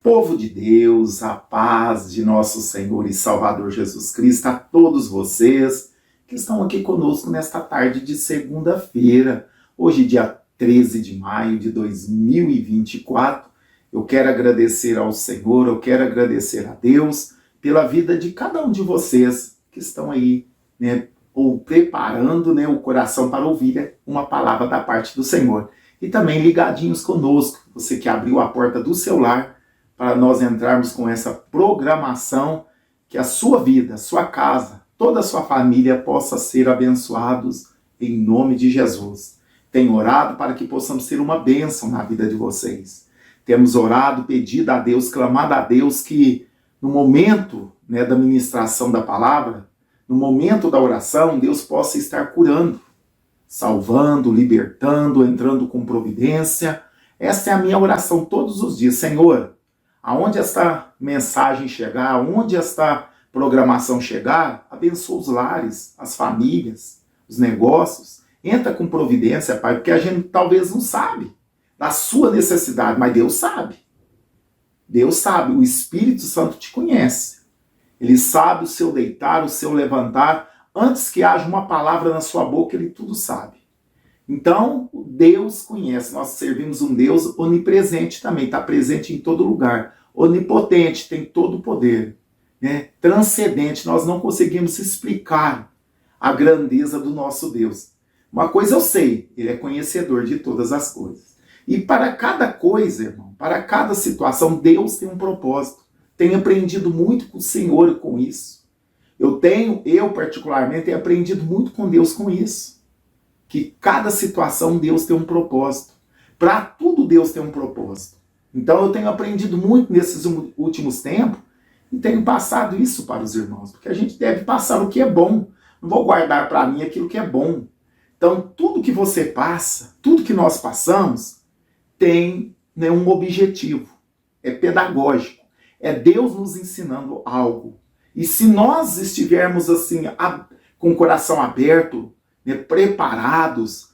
Povo de Deus, a paz de nosso Senhor e Salvador Jesus Cristo, a todos vocês que estão aqui conosco nesta tarde de segunda-feira, hoje dia 13 de maio de 2024. Eu quero agradecer ao Senhor, eu quero agradecer a Deus pela vida de cada um de vocês que estão aí, ou preparando, o coração para ouvir uma palavra da parte do Senhor. E também ligadinhos conosco, você que abriu a porta do seu lar, para nós entrarmos com essa programação, que a sua vida, a sua casa, toda a sua família possa ser abençoados em nome de Jesus. Tenho orado para que possamos ter uma bênção na vida de vocês. Temos orado, pedido a Deus, clamado a Deus que no momento da ministração da palavra, no momento da oração, Deus possa estar curando, salvando, libertando, entrando com providência. Essa é a minha oração todos os dias. Senhor, aonde esta mensagem chegar, aonde esta programação chegar, abençoa os lares, as famílias, os negócios. Entra com providência, Pai, porque a gente talvez não sabe da sua necessidade, mas Deus sabe. Deus sabe, o Espírito Santo te conhece. Ele sabe o seu deitar, o seu levantar. Antes que haja uma palavra na sua boca, Ele tudo sabe. Então, Deus conhece, nós servimos um Deus onipresente também, está presente em todo lugar, onipotente, tem todo o poder, transcendente, nós não conseguimos explicar a grandeza do nosso Deus. Uma coisa eu sei, Ele é conhecedor de todas as coisas. E para cada coisa, irmão, para cada situação, Deus tem um propósito. Tenho aprendido muito com o Senhor com isso. Eu particularmente, tenho aprendido muito com Deus com isso. Que cada situação Deus tem um propósito. Para tudo Deus tem um propósito. Então eu tenho aprendido muito nesses últimos tempos e tenho passado isso para os irmãos. Porque a gente deve passar o que é bom. Não vou guardar para mim aquilo que é bom. Então tudo que você passa, tudo que nós passamos, tem um objetivo. É pedagógico. É Deus nos ensinando algo. E se nós estivermos assim, com o coração aberto, preparados,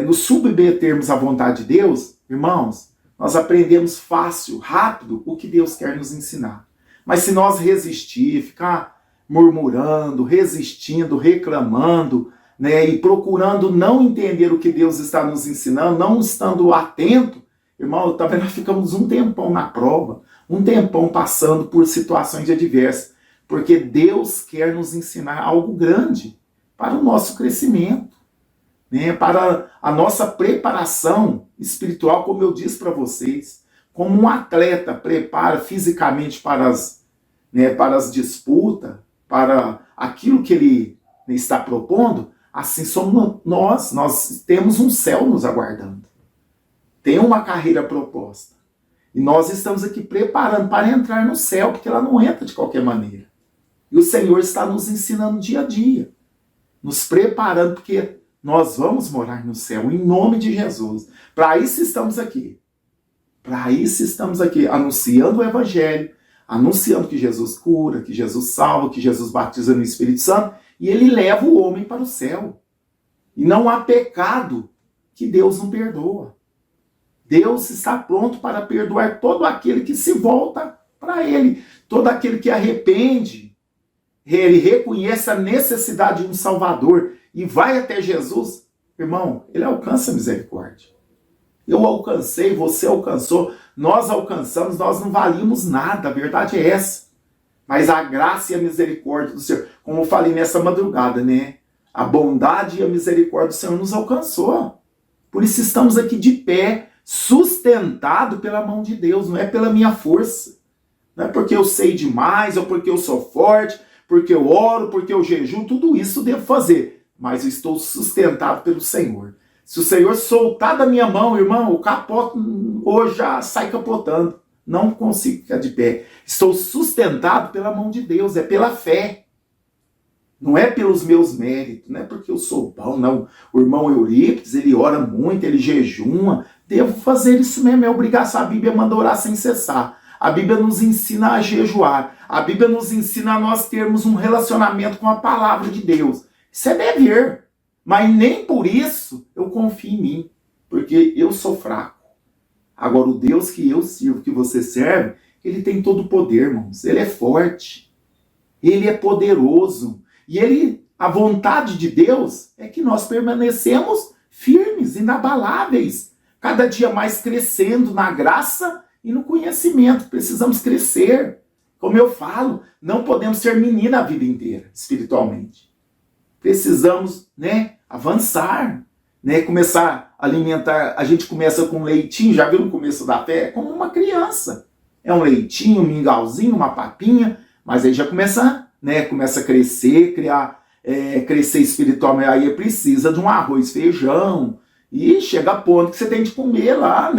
nos submetermos à vontade de Deus, irmãos, nós aprendemos fácil, rápido, o que Deus quer nos ensinar. Mas se nós resistir, ficar murmurando, resistindo, reclamando, e procurando não entender o que Deus está nos ensinando, não estando atento, irmão, talvez nós ficamos um tempão na prova, um tempão passando por situações adversas, porque Deus quer nos ensinar algo grande para o nosso crescimento, para a nossa preparação espiritual, como eu disse para vocês. Como um atleta prepara fisicamente para as disputas, para aquilo que ele está propondo, assim somos nós temos um céu nos aguardando. Tem uma carreira proposta. E nós estamos aqui preparando para entrar no céu, porque ela não entra de qualquer maneira. E o Senhor está nos ensinando dia a dia. Nos preparando, porque nós vamos morar no céu, em nome de Jesus. Para isso estamos aqui. Para isso estamos aqui, anunciando o Evangelho, anunciando que Jesus cura, que Jesus salva, que Jesus batiza no Espírito Santo, e Ele leva o homem para o céu. E não há pecado que Deus não perdoa. Deus está pronto para perdoar todo aquele que se volta para Ele, todo aquele que arrepende. Ele reconhece a necessidade de um Salvador e vai até Jesus, irmão, Ele alcança a misericórdia. Eu alcancei, você alcançou, nós alcançamos, nós não valíamos nada, a verdade é essa. Mas a graça e a misericórdia do Senhor, como eu falei nessa madrugada, a bondade e a misericórdia do Senhor nos alcançou. Por isso estamos aqui de pé, sustentado pela mão de Deus, não é pela minha força. Não é porque eu sei demais, ou porque eu sou forte, porque eu oro, porque eu jejuo, tudo isso eu devo fazer. Mas eu estou sustentado pelo Senhor. Se o Senhor soltar da minha mão, irmão, o capote hoje já sai capotando. Não consigo ficar de pé. Estou sustentado pela mão de Deus, é pela fé. Não é pelos meus méritos, não é porque eu sou bom, não. O irmão Eurípides, ele ora muito, ele jejuma. Devo fazer isso mesmo, é obrigação. A Bíblia manda orar sem cessar. A Bíblia nos ensina a jejuar. A Bíblia nos ensina a nós termos um relacionamento com a palavra de Deus. Isso é dever. Mas nem por isso eu confio em mim. Porque eu sou fraco. Agora, o Deus que eu sirvo, que você serve, ele tem todo o poder, irmãos. Ele é forte. Ele é poderoso. E a vontade de Deus é que nós permanecemos firmes, inabaláveis, cada dia mais crescendo na graça e no conhecimento. Precisamos crescer. Como eu falo, não podemos ser menina a vida inteira, espiritualmente. Precisamos, avançar, começar a alimentar. A gente começa com leitinho, já viu no começo da fé? É como uma criança. É um leitinho, um mingauzinho, uma papinha, mas aí já começa a crescer, crescer espiritualmente. Aí precisa de um arroz, feijão, e chega a ponto que você tem de comer lá,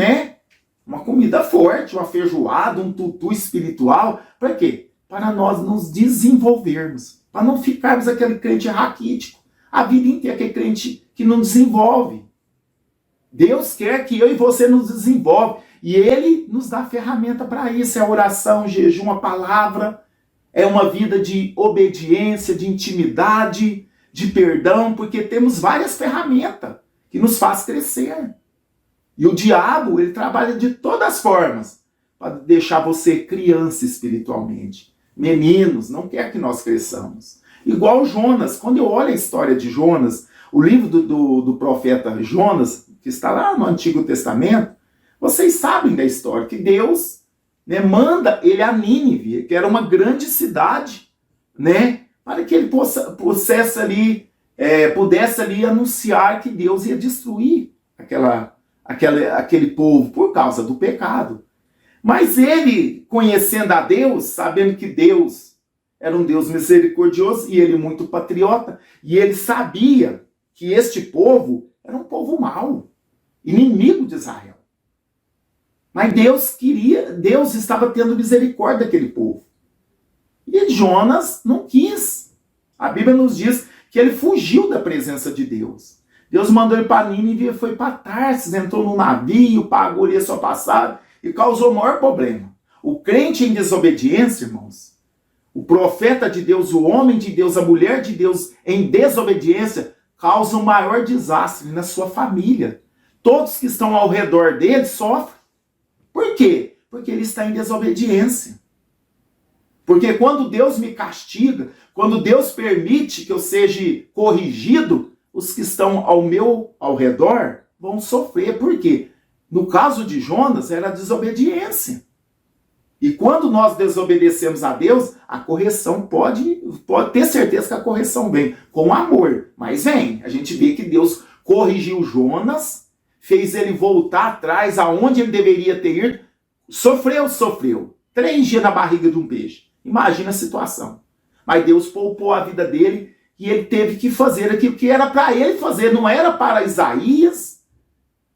uma comida forte, uma feijoada, um tutu espiritual. Para quê? Para nós nos desenvolvermos. Para não ficarmos aquele crente raquítico. A vida inteira, aquele crente que não desenvolve. Deus quer que eu e você nos desenvolva. E Ele nos dá ferramenta para isso. É a oração, jejum, a palavra. É uma vida de obediência, de intimidade, de perdão. Porque temos várias ferramentas que nos faz crescer. E o diabo, ele trabalha de todas as formas para deixar você criança espiritualmente. Meninos, não quer que nós cresçamos. Igual Jonas. Quando eu olho a história de Jonas, o livro do profeta Jonas, que está lá no Antigo Testamento, vocês sabem da história, que Deus manda ele a Nínive, que era uma grande cidade, para que ele pudesse ali anunciar que Deus ia destruir aquele povo por causa do pecado. Mas ele, conhecendo a Deus, sabendo que Deus era um Deus misericordioso e ele muito patriota, e ele sabia que este povo era um povo mau, inimigo de Israel. Mas Deus estava tendo misericórdia daquele povo. E Jonas não quis. A Bíblia nos diz que ele fugiu da presença de Deus. Deus mandou ele para Nínive, foi para Tarsis, entrou num navio, pagou ali a sua passagem e causou o maior problema. O crente em desobediência, irmãos, o profeta de Deus, o homem de Deus, a mulher de Deus em desobediência, causa o maior desastre na sua família. Todos que estão ao redor dele sofrem. Por quê? Porque ele está em desobediência. Porque quando Deus me castiga, quando Deus permite que eu seja corrigido, os que estão ao redor vão sofrer. Por quê? No caso de Jonas, era a desobediência. E quando nós desobedecemos a Deus, a correção pode ter certeza que a correção vem com amor. Mas vem, a gente vê que Deus corrigiu Jonas, fez ele voltar atrás aonde ele deveria ter ido. Sofreu. 3 dias na barriga de um peixe. Imagina a situação. Mas Deus poupou a vida dele e ele teve que fazer aquilo que era para ele fazer. Não era para Isaías,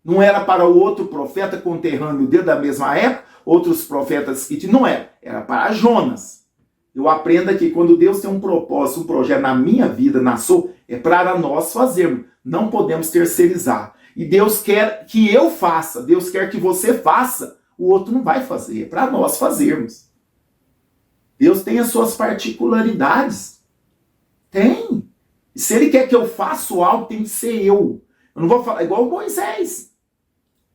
não era para o outro profeta conterrâneo dele da mesma época, outros profetas que não era. Era para Jonas. Eu aprendo aqui, quando Deus tem um propósito, um projeto na minha vida, na sua, é para nós fazermos. Não podemos terceirizar. E Deus quer que eu faça, Deus quer que você faça, o outro não vai fazer, é para nós fazermos. Deus tem as suas particularidades. Tem. E se ele quer que eu faça algo, tem que ser eu. Eu não vou falar igual Moisés.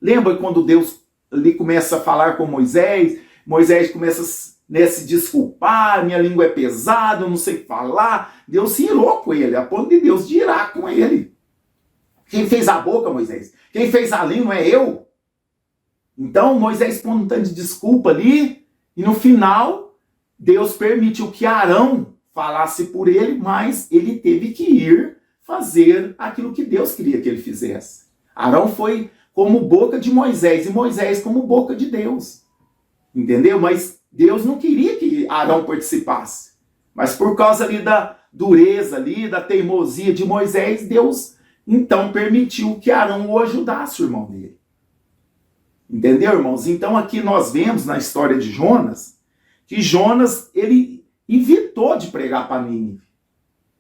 Lembra quando Deus ali começa a falar com Moisés? Moisés começa a se desculpar, minha língua é pesada, eu não sei falar. Deus se irou com ele, a ponto de Deus de irar com ele. Quem fez a boca, Moisés? Quem fez a língua é eu. Então Moisés põe um tanto de desculpa ali, e no final Deus permitiu que Arão falasse por ele, mas ele teve que ir fazer aquilo que Deus queria que ele fizesse. Arão foi como boca de Moisés e Moisés como boca de Deus. Entendeu? Mas Deus não queria que Arão participasse. Mas por causa ali da dureza ali, da teimosia de Moisés, Deus então permitiu que Arão o ajudasse, o irmão dele. Entendeu, irmãos? Então aqui nós vemos na história de Jonas, que Jonas, ele evitou de pregar para Nínive.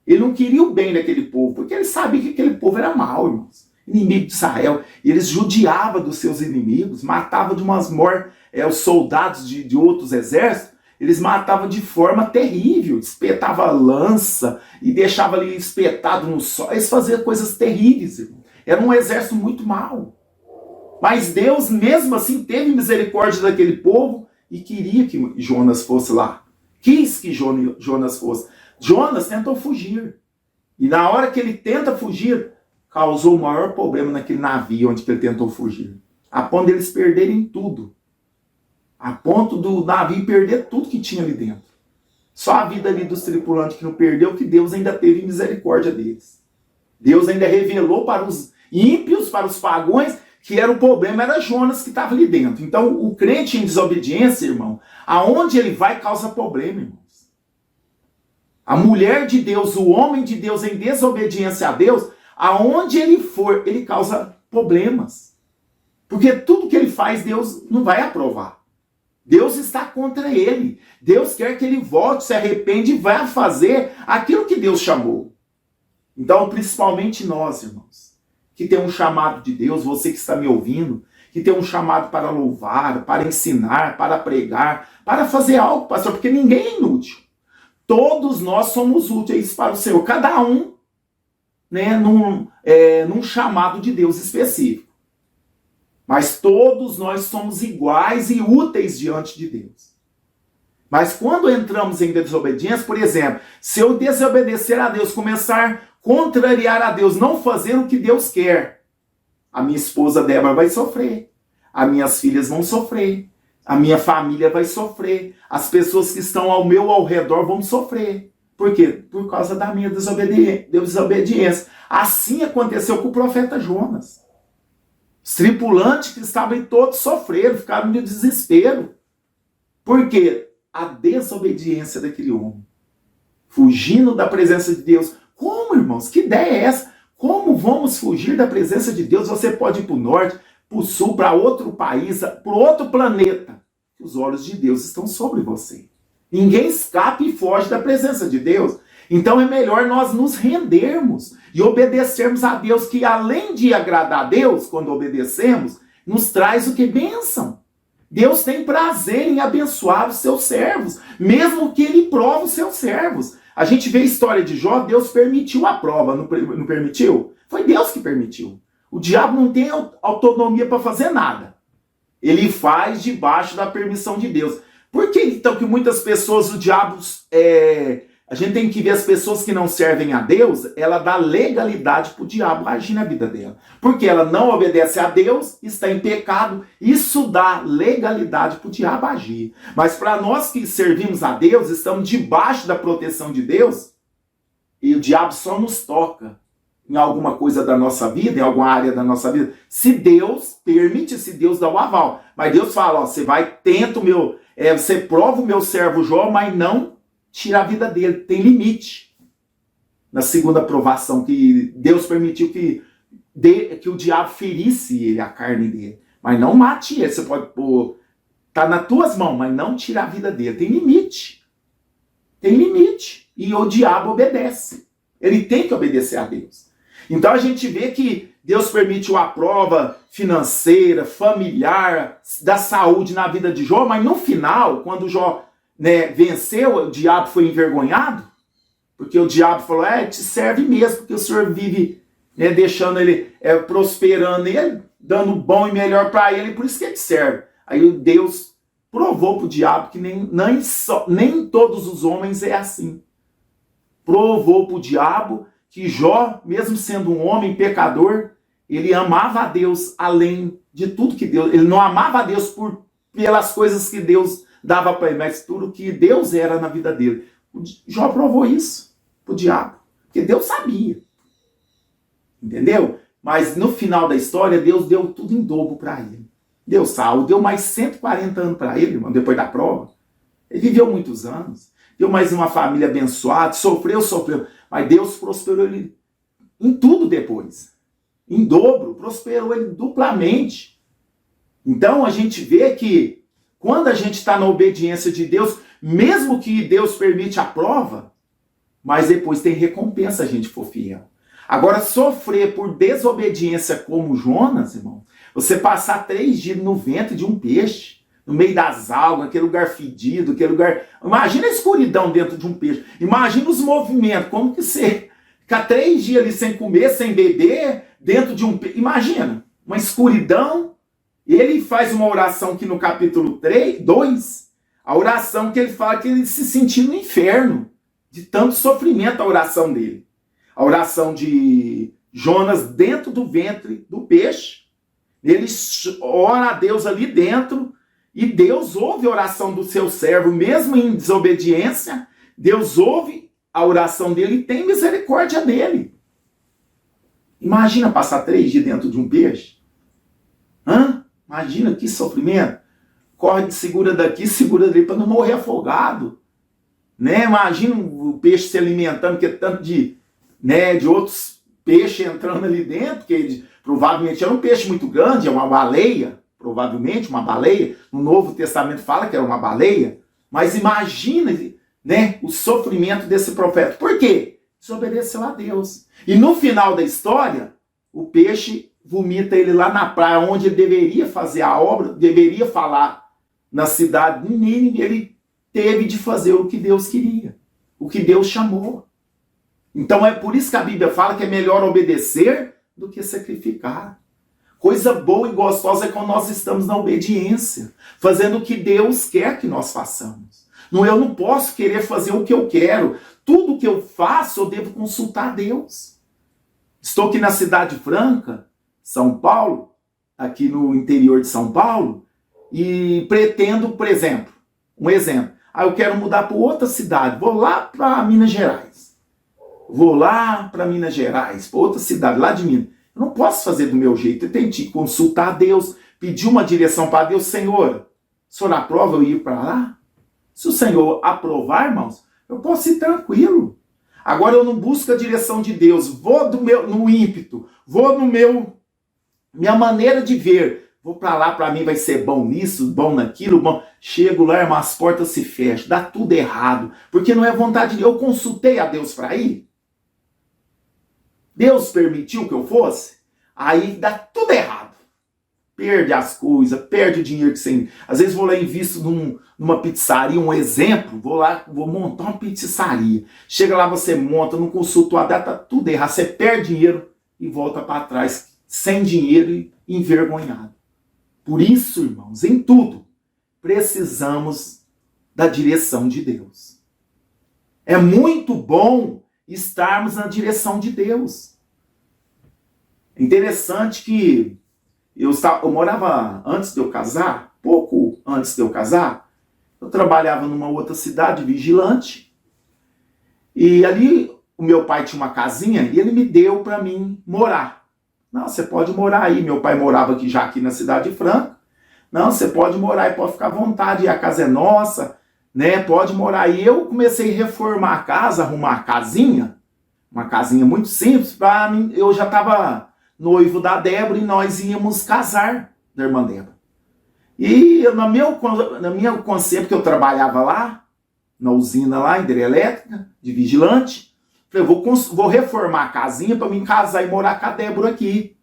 Ele não queria o bem daquele povo, porque ele sabia que aquele povo era mau, irmãos. Inimigo de Israel. E eles judiavam dos seus inimigos, matavam de umas mortes, os soldados de outros exércitos, eles matavam de forma terrível, espetava lança e deixava ali espetado no sol. Eles faziam coisas terríveis, irmão. Era um exército muito mau. Mas Deus, mesmo assim, teve misericórdia daquele povo e queria que Jonas fosse lá. Quis que Jonas fosse. Jonas tentou fugir. E na hora que ele tenta fugir, causou o maior problema naquele navio onde ele tentou fugir. A ponto de eles perderem tudo. A ponto do navio perder tudo que tinha ali dentro. Só a vida ali dos tripulantes que não perdeu, que Deus ainda teve misericórdia deles. Deus ainda revelou para os ímpios, para os pagãos, que era o problema, era Jonas que estava ali dentro. Então, o crente em desobediência, irmão, aonde ele vai, causa problema, irmãos. A mulher de Deus, o homem de Deus em desobediência a Deus, aonde ele for, ele causa problemas. Porque tudo que ele faz, Deus não vai aprovar. Deus está contra ele. Deus quer que ele volte, se arrepende e vá fazer aquilo que Deus chamou. Então, principalmente nós, irmãos, que tem um chamado de Deus, você que está me ouvindo, que tem um chamado para louvar, para ensinar, para pregar, para fazer algo, pastor, porque ninguém é inútil. Todos nós somos úteis para o Senhor, cada um, né, num chamado de Deus específico. Mas todos nós somos iguais e úteis diante de Deus. Mas quando entramos em desobediência, por exemplo, se eu desobedecer a Deus, começar a contrariar a Deus, não fazer o que Deus quer, a minha esposa Débora vai sofrer, as minhas filhas vão sofrer, a minha família vai sofrer, as pessoas que estão ao redor vão sofrer. Por quê? Por causa da minha desobediência. Assim aconteceu com o profeta Jonas. Os tripulantes que estavam todos sofreram, ficaram de desespero. Por quê? A desobediência daquele homem. Fugindo da presença de Deus. Como, irmãos? Que ideia é essa? Como vamos fugir da presença de Deus? Você pode ir para o norte, para o sul, para outro país, para outro planeta. Os olhos de Deus estão sobre você. Ninguém escapa e foge da presença de Deus. Então é melhor nós nos rendermos e obedecermos a Deus, que além de agradar a Deus, quando obedecemos, nos traz o que? Bênção. Deus tem prazer em abençoar os seus servos, mesmo que ele prove os seus servos. A gente vê a história de Jó, Deus permitiu a prova, não permitiu? Foi Deus que permitiu. O diabo não tem autonomia para fazer nada. Ele faz debaixo da permissão de Deus. Por que então que muitas pessoas, o diabo, a gente tem que ver as pessoas que não servem a Deus, ela dá legalidade para o diabo agir na vida dela. Porque ela não obedece a Deus, está em pecado, isso dá legalidade para o diabo agir. Mas para nós que servimos a Deus, estamos debaixo da proteção de Deus, e o diabo só nos toca em alguma coisa da nossa vida, em alguma área da nossa vida, se Deus permite, se Deus dá o aval. Mas Deus fala, ó, você vai, tenta você prova o meu servo Jó, mas não tira a vida dele, tem limite. Na segunda provação, que Deus permitiu que o diabo ferisse ele, a carne dele. Mas não mate ele, você pode pôr, tá nas tuas mãos, mas não tira a vida dele. Tem limite. Tem limite. E o diabo obedece. Ele tem que obedecer a Deus. Então a gente vê que Deus permitiu a prova financeira, familiar, da saúde na vida de Jó, mas no final, quando Jó venceu, o diabo foi envergonhado, porque o diabo falou, te serve mesmo, porque o Senhor vive deixando ele, prosperando ele, dando bom e melhor para ele, por isso que ele serve. Aí Deus provou para o diabo que nem todos os homens é assim. Provou para o diabo que Jó, mesmo sendo um homem pecador, ele amava a Deus além de tudo que Deus... Ele não amava a Deus pelas coisas que Deus dava para ele, mas tudo que Deus era na vida dele. Jó provou isso para o diabo, porque Deus sabia. Entendeu? Mas no final da história, Deus deu tudo em dobro para ele. Deu saúde, deu mais 140 anos para ele, irmão, depois da prova. Ele viveu muitos anos. Deu mais uma família abençoada, sofreu. Mas Deus prosperou ele em tudo depois. Em dobro, prosperou ele duplamente. Então a gente vê que quando a gente está na obediência de Deus, mesmo que Deus permite a prova, mas depois tem recompensa se a gente for fiel. Agora, sofrer por desobediência como Jonas, irmão, você passar 3 dias no ventre de um peixe, no meio das algas, aquele lugar fedido, aquele lugar... Imagina a escuridão dentro de um peixe. Imagina os movimentos. Como que você ficar 3 dias ali sem comer, sem beber, dentro de um peixe. Imagina, uma escuridão, Ele faz uma oração que no capítulo 2, a oração que ele fala que ele se sentiu no inferno, de tanto sofrimento a oração dele. A oração de Jonas dentro do ventre do peixe. Ele ora a Deus ali dentro e Deus ouve a oração do seu servo, mesmo em desobediência. Deus ouve a oração dele e tem misericórdia dele. Imagina passar 3 dias dentro de um peixe. Imagina que sofrimento. Corre, segura daqui, segura dali para não morrer afogado. Né? Imagina o peixe se alimentando, que é tanto de outros peixes entrando ali dentro, que provavelmente era um peixe muito grande, é uma baleia, provavelmente uma baleia. No Novo Testamento fala que era uma baleia. Mas imagina, né, o sofrimento desse profeta. Por quê? Desobedeceu a Deus. E no final da história, o peixe vomita ele lá na praia, onde ele deveria fazer a obra, deveria falar na cidade de Nínive. Ele teve de fazer o que Deus queria, o que Deus chamou. Então é por isso que a Bíblia fala que é melhor obedecer do que sacrificar. Coisa boa e gostosa é quando nós estamos na obediência, fazendo o que Deus quer que nós façamos. Eu não posso querer fazer o que eu quero. Tudo que eu faço, eu devo consultar Deus. Estou aqui na Cidade Franca, São Paulo, aqui no interior de São Paulo, e pretendo, por exemplo, eu quero mudar para outra cidade, vou lá para Minas Gerais. Para outra cidade, lá de Minas. Eu não posso fazer do meu jeito, eu tenho que consultar Deus, pedir uma direção para Deus. Senhor, o Senhor aprova eu ir para lá? Se o Senhor aprovar, irmãos, eu posso ir tranquilo. Agora eu não busco a direção de Deus, vou no ímpeto, vou minha maneira de ver. Vou para lá, para mim vai ser bom nisso, bom naquilo, bom. Chego lá, irmão, as portas se fecham, dá tudo errado, porque não é vontade de Deus. Eu consultei a Deus para ir. Deus permitiu que eu fosse, aí dá tudo errado. Perde as coisas, perde o dinheiro que você... Às vezes vou lá e invisto numa pizzaria, um exemplo, vou montar uma pizzaria. Chega lá, você monta, não consultou a data, tá tudo errado. Você perde dinheiro e volta para trás, sem dinheiro e envergonhado. Por isso, irmãos, em tudo, precisamos da direção de Deus. É muito bom estarmos na direção de Deus. É interessante que eu morava, antes de eu casar, pouco antes de eu casar, eu trabalhava numa outra cidade, vigilante, e ali o meu pai tinha uma casinha e ele me deu para mim morar. Não, você pode morar aí. Meu pai morava aqui na Cidade Franca. Não, você pode morar aí, pode ficar à vontade, a casa é nossa, né? Pode morar aí. Eu comecei a reformar a casa, arrumar a casinha, uma casinha muito simples, para mim. Eu já estava noivo da Débora e nós íamos casar, da irmã Débora. E na minha conceito, que eu trabalhava lá, na usina lá, hidrelétrica, de vigilante, falei, vou reformar a casinha para mim casar e morar com a Débora aqui.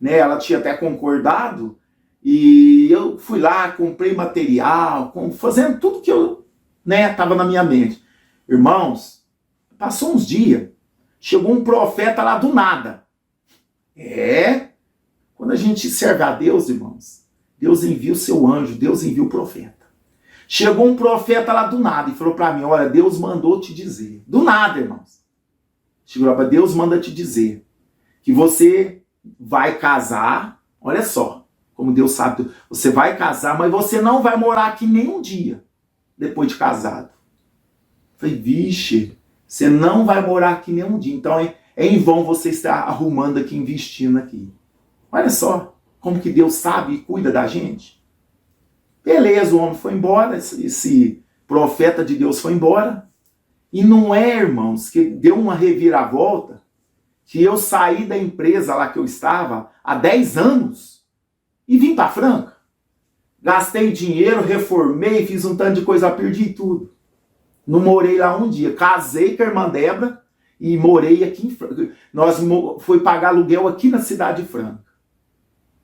Né? Ela tinha até concordado, e eu fui lá, comprei material, fazendo tudo que eu estava na minha mente. Irmãos, passou uns dias, chegou um profeta lá do nada. Quando a gente serve a Deus, irmãos, Deus envia o seu anjo, Deus envia o profeta. Chegou um profeta lá do nada e falou para mim, olha, Deus mandou te dizer. Do nada, irmãos. Chegou para Deus manda te dizer que você vai casar, olha só, como Deus sabe, você vai casar, mas você não vai morar aqui nem um dia depois de casado. Falei, vixe, você não vai morar aqui nem um dia, então é em vão você estar arrumando aqui, investindo aqui. Olha só como que Deus sabe e cuida da gente. Beleza, o homem foi embora, esse profeta de Deus foi embora. E não é, irmãos, que deu uma reviravolta, que eu saí da empresa lá que eu estava há 10 anos e vim para Franca. Gastei dinheiro, reformei, fiz um tanto de coisa, perdi tudo. Não morei lá um dia. Casei com a irmã Débora e morei aqui em Franca. Fui pagar aluguel aqui na Cidade de Franca.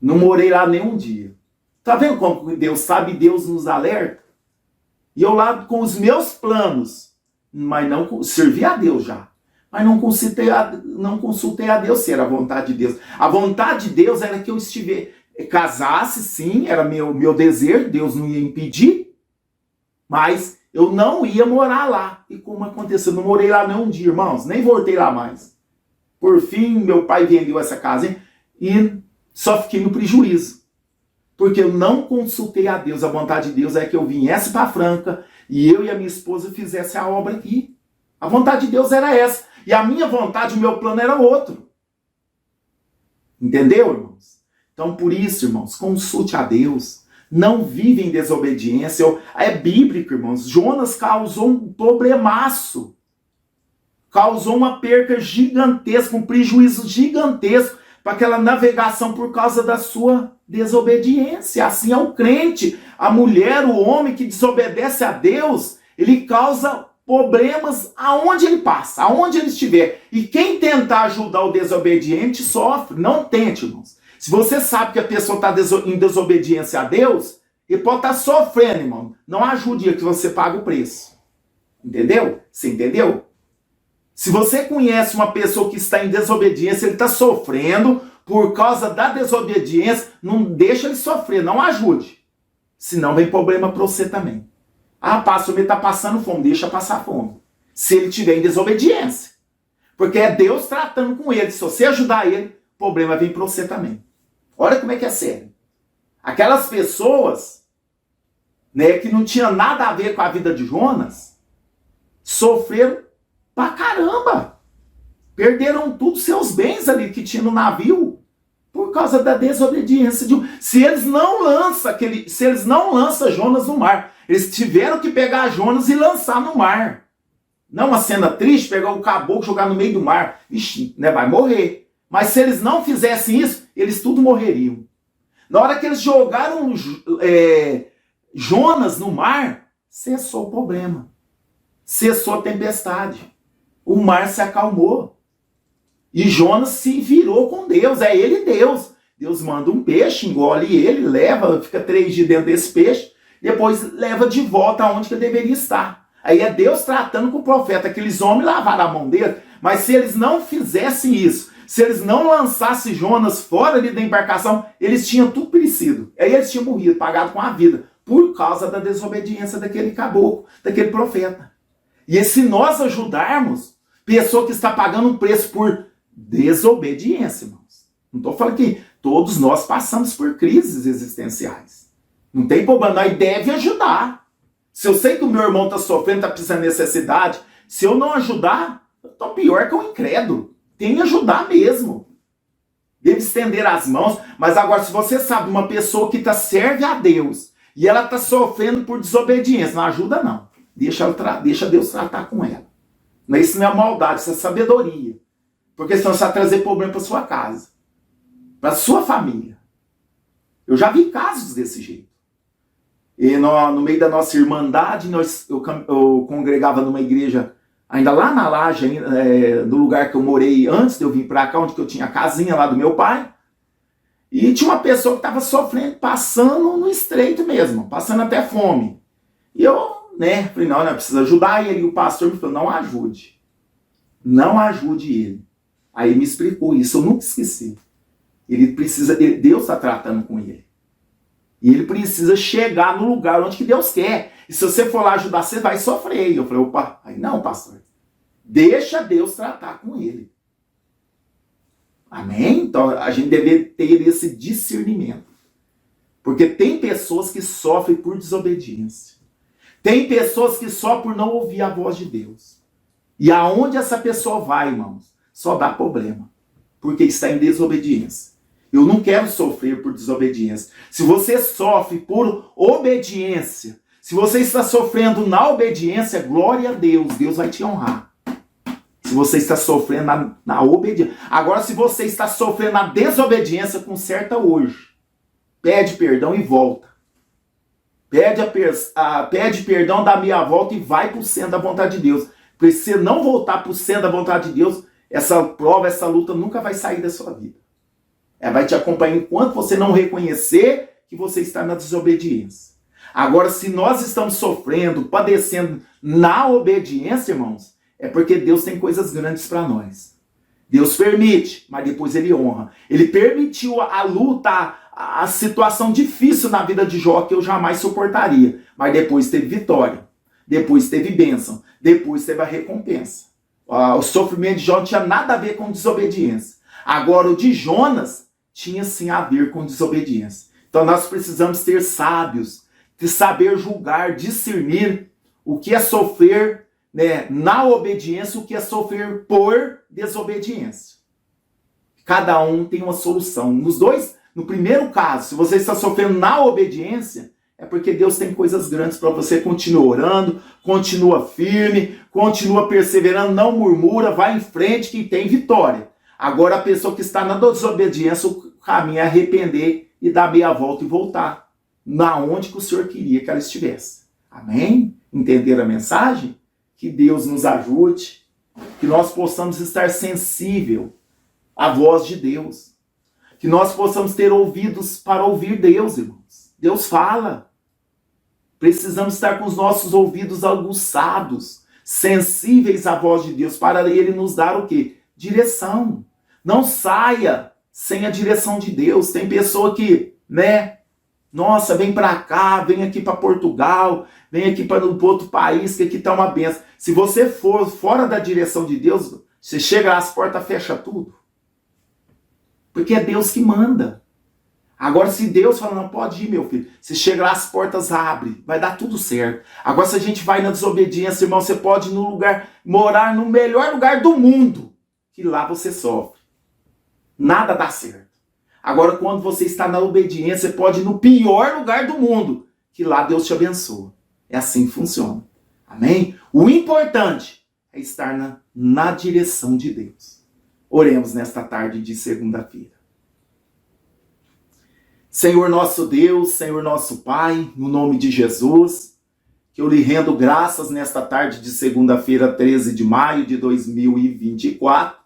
Não morei lá nem um dia. Tá vendo como Deus sabe? Deus nos alerta. E eu lá com os meus planos, mas não servi a Deus já. Mas não consultei a Deus se era a vontade de Deus. A vontade de Deus era que eu casasse, sim, era meu desejo, Deus não ia impedir, mas eu não ia morar lá. E como aconteceu, não morei lá nem um dia, irmãos, nem voltei lá mais. Por fim, meu pai vendeu essa casa e só fiquei no prejuízo. Porque eu não consultei a Deus. A vontade de Deus é que eu viesse para Franca e eu e a minha esposa fizesse a obra aqui. A vontade de Deus era essa. E a minha vontade, o meu plano era outro. Entendeu, irmãos? Então, por isso, irmãos, consulte a Deus. Não vive em desobediência. É bíblico, irmãos. Jonas causou um problemaço. Causou uma perca gigantesca, um prejuízo gigantesco para aquela navegação por causa da sua desobediência. Assim é o crente, a mulher, o homem que desobedece a Deus, ele causa problemas aonde ele passa, aonde ele estiver. E quem tentar ajudar o desobediente sofre. Não tente, irmãos. Se você sabe que a pessoa está em desobediência a Deus, ele pode estar sofrendo, irmão. Não ajude que você paga o preço. Entendeu? Você entendeu? Se você conhece uma pessoa que está em desobediência, ele está sofrendo por causa da desobediência, não deixa ele sofrer, não ajude. Senão vem problema para você também. Ah, pastor, ele está passando fome, deixa passar fome. Se ele estiver em desobediência. Porque é Deus tratando com ele. Se você ajudar ele, o problema vem para você também. Olha como é que é sério. Aquelas pessoas, né, que não tinham nada a ver com a vida de Jonas, sofreram pra caramba. Perderam tudo, seus bens ali que tinha no navio, por causa da desobediência de um. Se eles não lançam Jonas no mar, eles tiveram que pegar Jonas e lançar no mar. Não uma cena triste, pegar o caboclo e jogar no meio do mar. Ixi, né, vai morrer. Mas se eles não fizessem isso, eles tudo morreriam. Na hora que eles jogaram Jonas no mar, cessou o problema. Cessou a tempestade. O mar se acalmou. E Jonas se virou com Deus. É ele Deus. Deus manda um peixe, engole ele, leva, fica 3 dias dentro desse peixe, depois leva de volta aonde que ele deveria estar. Aí é Deus tratando com o profeta. Aqueles homens lavaram a mão dele, mas se eles não fizessem isso, se eles não lançassem Jonas fora ali da embarcação, eles tinham tudo perecido. Aí eles tinham morrido, pagado com a vida, por causa da desobediência daquele caboclo, daquele profeta. E se nós ajudarmos pessoa que está pagando um preço por desobediência, irmãos. Não estou falando que todos nós passamos por crises existenciais. Não tem problema, nós deve ajudar. Se eu sei que o meu irmão está sofrendo, está precisando de necessidade, se eu não ajudar, eu estou pior que um incrédulo. Tem que ajudar mesmo. Deve estender as mãos, mas agora se você sabe uma pessoa que serve a Deus e ela está sofrendo por desobediência, não ajuda não. Deixa Deus tratar com ela. Mas isso não é maldade, isso é sabedoria. Porque senão você vai trazer problema para sua casa. Para sua família. Eu já vi casos desse jeito. E no meio da nossa irmandade, eu congregava numa igreja, ainda lá na Laje, no lugar que eu morei antes de eu vir para cá, onde eu tinha a casinha lá do meu pai. E tinha uma pessoa que estava sofrendo, passando no estreito mesmo, passando até fome. E eu falei, não, precisa ajudar ele. E o pastor me falou, não ajude. Não ajude ele. Aí ele me explicou isso, eu nunca esqueci. Deus está tratando com ele. E ele precisa chegar no lugar onde que Deus quer. E se você for lá ajudar, você vai sofrer. E eu falei, opa, aí não, pastor. Deixa Deus tratar com ele. Amém? Então a gente deve ter esse discernimento. Porque tem pessoas que sofrem por desobediência. Tem pessoas que só por não ouvir a voz de Deus. E aonde essa pessoa vai, irmãos, só dá problema. Porque está em desobediência. Eu não quero sofrer por desobediência. Se você sofre por obediência, se você está sofrendo na obediência, glória a Deus, Deus vai te honrar. Se você está sofrendo na obediência. Agora, se você está sofrendo na desobediência, conserta hoje. Pede perdão e volta. Pede perdão da minha volta e vai para o centro da vontade de Deus. Porque se você não voltar para o centro da vontade de Deus, essa prova, essa luta nunca vai sair da sua vida. Ela vai te acompanhar enquanto você não reconhecer que você está na desobediência. Agora, se nós estamos sofrendo, padecendo na obediência, irmãos, é porque Deus tem coisas grandes para nós. Deus permite, mas depois Ele honra. Ele permitiu a luta, a situação difícil na vida de Jó que eu jamais suportaria. Mas depois teve vitória, depois teve bênção, depois teve a recompensa. O sofrimento de Jó não tinha nada a ver com desobediência. Agora o de Jonas tinha sim a ver com desobediência. Então nós precisamos ser sábios, de saber julgar, discernir o que é sofrer, né, na obediência, o que é sofrer por desobediência. Cada um tem uma solução. No primeiro caso, se você está sofrendo na obediência, é porque Deus tem coisas grandes para você. Continua orando, continua firme, continua perseverando, não murmura, vai em frente que tem vitória. Agora a pessoa que está na desobediência, o caminho é arrepender e dar meia volta e voltar na onde que o Senhor queria que ela estivesse. Amém? Entenderam a mensagem? Que Deus nos ajude, que nós possamos estar sensível à voz de Deus, que nós possamos ter ouvidos para ouvir Deus, irmãos. Deus fala. Precisamos estar com os nossos ouvidos aguçados, sensíveis à voz de Deus, para Ele nos dar o quê? Direção. Não saia sem a direção de Deus. Tem pessoa que, nossa, vem para cá, vem aqui para Portugal, vem aqui para outro país, que aqui está uma benção. Se você for fora da direção de Deus, você chega às portas, fecha tudo. Porque é Deus que manda. Agora, se Deus fala, não pode ir, meu filho. Se chega lá, as portas abrem, vai dar tudo certo. Agora, se a gente vai na desobediência, irmão, você pode ir no lugar, morar no melhor lugar do mundo, que lá você sofre. Nada dá certo. Agora, quando você está na obediência, você pode ir no pior lugar do mundo, que lá Deus te abençoa. É assim que funciona. Amém? O importante é estar na direção de Deus. Oremos nesta tarde de segunda-feira. Senhor nosso Deus, Senhor nosso Pai, no nome de Jesus, que eu lhe rendo graças nesta tarde de segunda-feira, 13 de maio de 2024.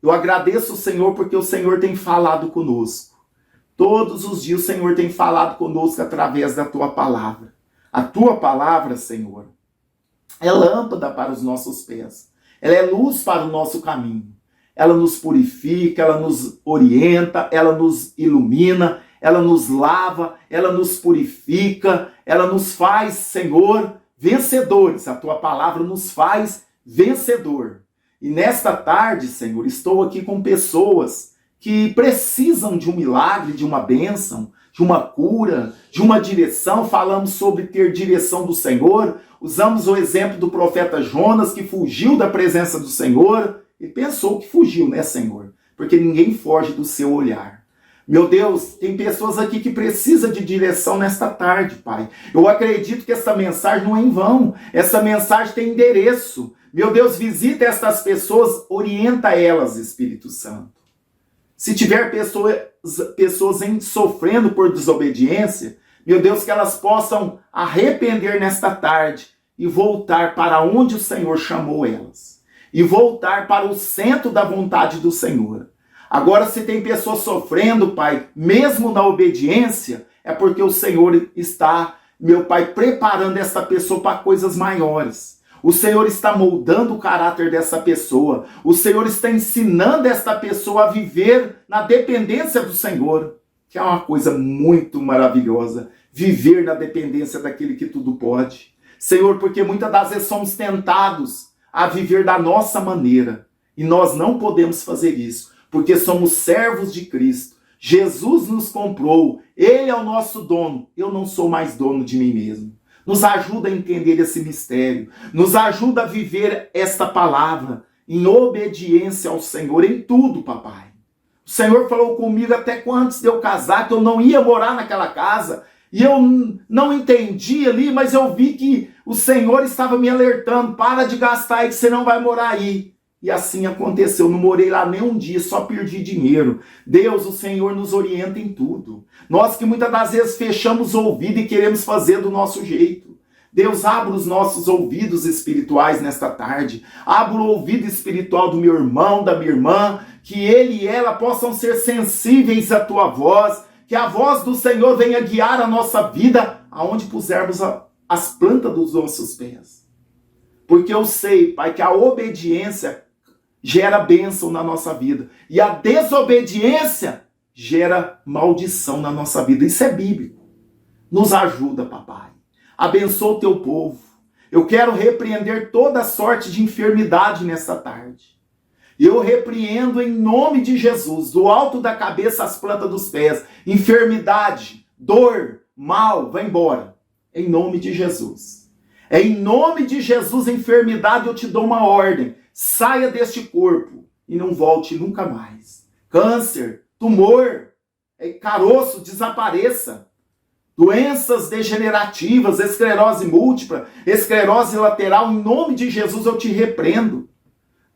Eu agradeço o Senhor porque o Senhor tem falado conosco. Todos os dias o Senhor tem falado conosco através da Tua palavra. A Tua palavra, Senhor, é lâmpada para os nossos pés. Ela é luz para o nosso caminho. Ela nos purifica, ela nos orienta, ela nos ilumina, ela nos lava, ela nos purifica, ela nos faz, Senhor, vencedores. A Tua palavra nos faz vencedor. E nesta tarde, Senhor, estou aqui com pessoas que precisam de um milagre, de uma bênção, de uma cura, de uma direção. Falamos sobre ter direção do Senhor. Usamos o exemplo do profeta Jonas, que fugiu da presença do Senhor. E pensou que fugiu, né, Senhor? Porque ninguém foge do seu olhar. Meu Deus, tem pessoas aqui que precisam de direção nesta tarde, Pai. Eu acredito que essa mensagem não é em vão. Essa mensagem tem endereço. Meu Deus, visita estas pessoas, orienta elas, Espírito Santo. Se tiver pessoas sofrendo por desobediência, meu Deus, que elas possam arrepender nesta tarde e voltar para onde o Senhor chamou elas. E voltar para o centro da vontade do Senhor. Agora, se tem pessoas sofrendo, Pai, mesmo na obediência, é porque o Senhor está, meu Pai, preparando essa pessoa para coisas maiores. O Senhor está moldando o caráter dessa pessoa. O Senhor está ensinando esta pessoa a viver na dependência do Senhor, que é uma coisa muito maravilhosa. Viver na dependência daquele que tudo pode. Senhor, porque muitas das vezes somos tentados a viver da nossa maneira. E nós não podemos fazer isso, porque somos servos de Cristo. Jesus nos comprou. Ele é o nosso dono. Eu não sou mais dono de mim mesmo. Nos ajuda a entender esse mistério. Nos ajuda a viver esta palavra em obediência ao Senhor em tudo, papai. O Senhor falou comigo até antes de eu casar, que eu não ia morar naquela casa. E eu não entendi ali, mas eu vi que o Senhor estava me alertando. Para de gastar aí que você não vai morar aí. E assim aconteceu. Não morei lá nem um dia, só perdi dinheiro. Deus, o Senhor nos orienta em tudo. Nós que muitas das vezes fechamos o ouvido e queremos fazer do nosso jeito. Deus, abra os nossos ouvidos espirituais nesta tarde. Abra o ouvido espiritual do meu irmão, da minha irmã. Que ele e ela possam ser sensíveis à tua voz. Que a voz do Senhor venha guiar a nossa vida aonde pusermos as plantas dos nossos pés. Porque eu sei, Pai, que a obediência gera bênção na nossa vida. E a desobediência gera maldição na nossa vida. Isso é bíblico. Nos ajuda, papai. Abençoa o teu povo. Eu quero repreender toda sorte de enfermidade nesta tarde. Eu repreendo em nome de Jesus, do alto da cabeça às plantas dos pés, enfermidade, dor, mal, vai embora. Em nome de Jesus. É em nome de Jesus, enfermidade, eu te dou uma ordem. Saia deste corpo e não volte nunca mais. Câncer, tumor, caroço, desapareça. Doenças degenerativas, esclerose múltipla, esclerose lateral, em nome de Jesus eu te repreendo.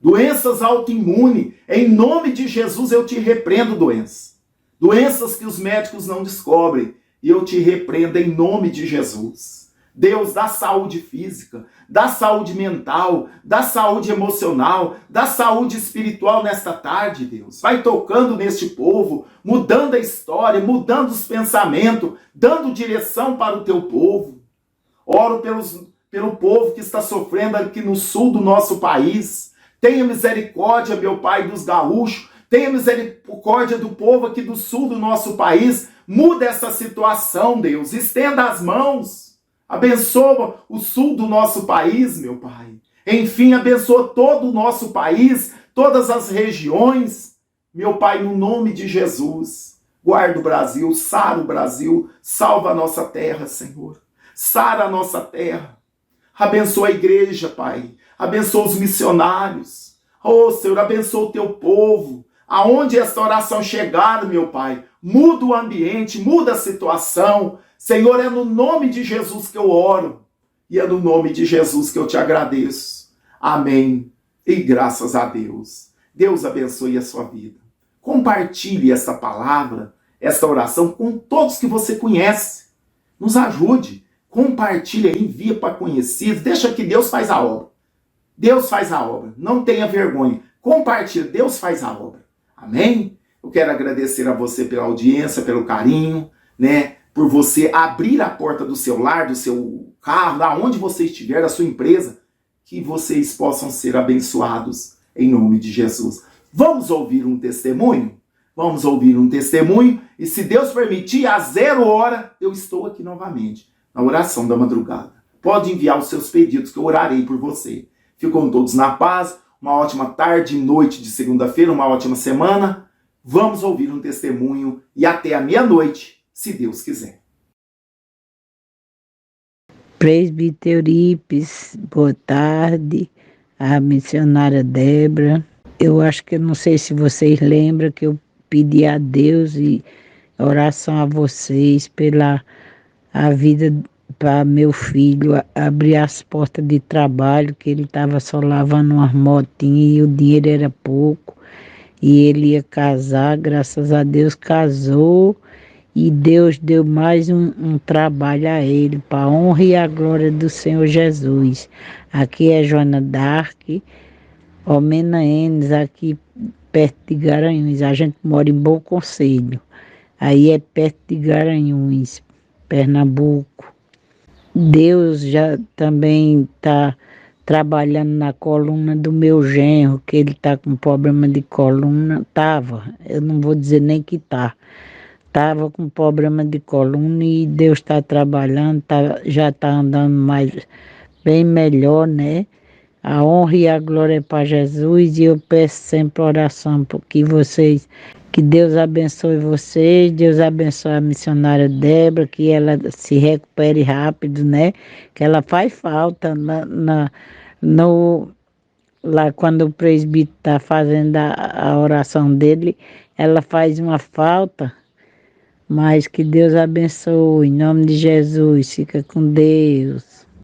Doenças autoimunes, em nome de Jesus eu te repreendo, doenças. Doenças que os médicos não descobrem, e eu te repreendo em nome de Jesus. Deus, dá saúde física, dá saúde mental, dá saúde emocional, dá saúde espiritual nesta tarde, Deus. Vai tocando neste povo, mudando a história, mudando os pensamentos, dando direção para o teu povo. Oro pelo povo que está sofrendo aqui no sul do nosso país. Tenha misericórdia, meu Pai, dos gaúchos. Tenha misericórdia do povo aqui do sul do nosso país. Muda essa situação, Deus. Estenda as mãos. Abençoa o sul do nosso país, meu Pai. Enfim, abençoa todo o nosso país, todas as regiões. Meu Pai, no nome de Jesus, guarda o Brasil, sara o Brasil, salva a nossa terra, Senhor. Sara a nossa terra. Abençoa a igreja, Pai. Abençoa os missionários. Oh, Senhor, abençoa o teu povo. Aonde esta oração chegar, meu Pai, muda o ambiente, muda a situação. Senhor, é no nome de Jesus que eu oro. E é no nome de Jesus que eu te agradeço. Amém. E graças a Deus. Deus abençoe a sua vida. Compartilhe essa palavra, esta oração com todos que você conhece. Nos ajude. Compartilhe, envia para conhecidos. Deixa que Deus faz a obra. Deus faz a obra. Não tenha vergonha. Compartilhe. Deus faz a obra. Amém? Eu quero agradecer a você pela audiência, pelo carinho, né? Por você abrir a porta do seu lar, do seu carro, da onde você estiver, da sua empresa, que vocês possam ser abençoados em nome de Jesus. Vamos ouvir um testemunho? Vamos ouvir um testemunho e, se Deus permitir, às 0 hora eu estou aqui novamente, na oração da madrugada. Pode enviar os seus pedidos que eu orarei por você. Ficam todos na paz, uma ótima tarde e noite de segunda-feira, uma ótima semana. Vamos ouvir um testemunho e até a meia-noite, se Deus quiser. Presbítero Ipes, boa tarde, a missionária Débora. Eu acho que, eu não sei se vocês lembram, que eu pedi a Deus e oração a vocês pela a vida para meu filho, abrir as portas de trabalho, que ele estava só lavando umas motinhas e o dinheiro era pouco. E ele ia casar, graças a Deus casou. E Deus deu mais um trabalho a ele, para a honra e a glória do Senhor Jesus. Aqui é Joana Dark, Omena Enes, aqui perto de Garanhuns. A gente mora em Bom Conselho. Aí é perto de Garanhuns, Pernambuco. Deus já também está trabalhando na coluna do meu genro, que ele está com problema de coluna. Eu não vou dizer nem que está. Estava com problema de coluna e Deus está trabalhando, já está andando bem melhor, né? A honra e a glória é para Jesus e eu peço sempre oração que Deus abençoe vocês, Deus abençoe a missionária Débora, que ela se recupere rápido, né? Que ela faz falta lá quando o presbítero está fazendo a oração dele, ela faz uma falta. Mas que Deus abençoe, em nome de Jesus, fica com Deus.